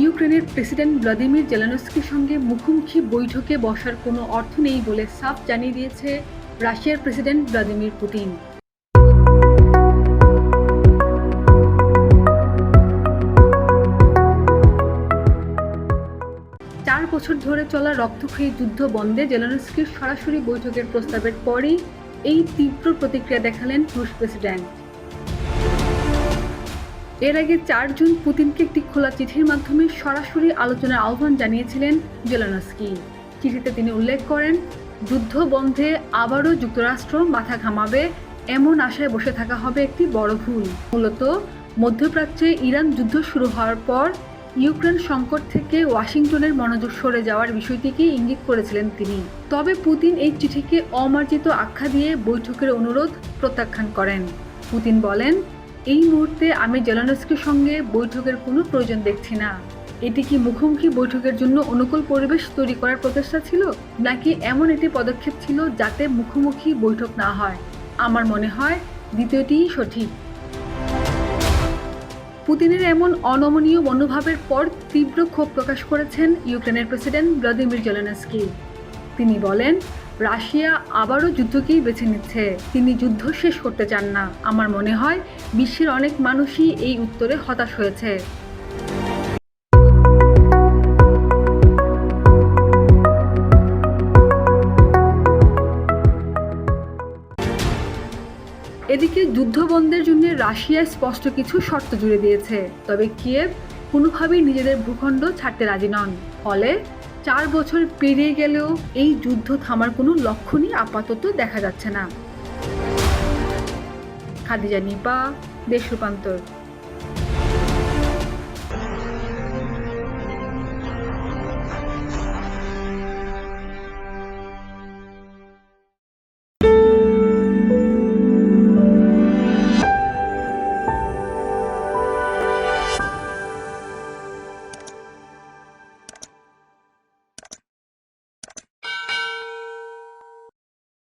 ইউক্রেনের president Vladimir জেলেনস্কির সঙ্গে মুখোমুখি বৈঠকে বসার কোনো অর্থ নেই বলে সাফ জানিয়ে দিয়েছে রাশিয়ার প্রেসিডেন্ট ভ্লাদিমির পুতিন। চার বছর ধরে চলা রক্তক্ষয়ী যুদ্ধ বন্ধে জেলেনস্কির সরাসরি বৈঠকের প্রস্তাবের পরই এই তীব্র প্রতিক্রিয়া দেখালেন রুশ প্রেসিডেন্ট। এর আগে ৪ জুন পুতিনকে একটি খোলা চিঠির মাধ্যমে সরাসরি আলোচনার আহ্বান জানিয়েছিলেন জেলেনস্কি। চিঠিতে তিনি উল্লেখ করেন, যুদ্ধ বন্ধে আবারও যুক্তরাষ্ট্র মাথা ঘামাবে এমন আশায় বসে থাকা হবে একটি বড় ভুল। মূলত মধ্যপ্রাচ্যে ইরান যুদ্ধ শুরু হওয়ার পর ইউক্রেন সংকট থেকে ওয়াশিংটনের মনোযোগ সরে যাওয়ার বিষয়টিকে ইঙ্গিত করেছিলেন তিনি। তবে পুতিন এই চিঠিকে অমার্জিত আখ্যা দিয়ে বৈঠকের অনুরোধ প্রত্যাখ্যান করেন। পুতিন বলেন, এই মুহূর্তে আমি জেলেনস্কির সঙ্গে বৈঠকের কোনো প্রয়োজন দেখছি না। এটি কি মুখোমুখি বৈঠকের জন্য অনুকূল পরিবেশ তৈরি করার প্রচেষ্টা ছিল, নাকি এমন একটি পদক্ষেপ ছিল যাতে মুখোমুখি বৈঠক না হয়? আমার মনে হয় দ্বিতীয়টিই সঠিক। পুতিনের এমন অনমনীয় মনোভাবের পর তীব্র ক্ষোভ প্রকাশ করেছেন ইউক্রেনের প্রেসিডেন্ট ভ্লাদিমির জেলেনস্কি। তিনি বলেন, রাশিয়া আবারও যুদ্ধকেই বেছে নিচ্ছে। তিনি যুদ্ধ শেষ করতে চান না। আমার মনে হয় বিশ্বের অনেক মানুষই এই উত্তরে হতাশ হয়েছে। এদিকে যুদ্ধ বন্ধের জন্য রাশিয়া স্পষ্ট কিছু শর্ত জুড়ে দিয়েছে, তবে কিয়েভ কোনোভাবেই নিজেদের ভূখণ্ড ছাড়তে রাজি নন। ফলে 4 বছর পেরিয়ে গেলেও এই যুদ্ধ থামার কোনো লক্ষণই আপাতত দেখা যাচ্ছে না। খাদিজা নিপা, দেশ রূপান্তর।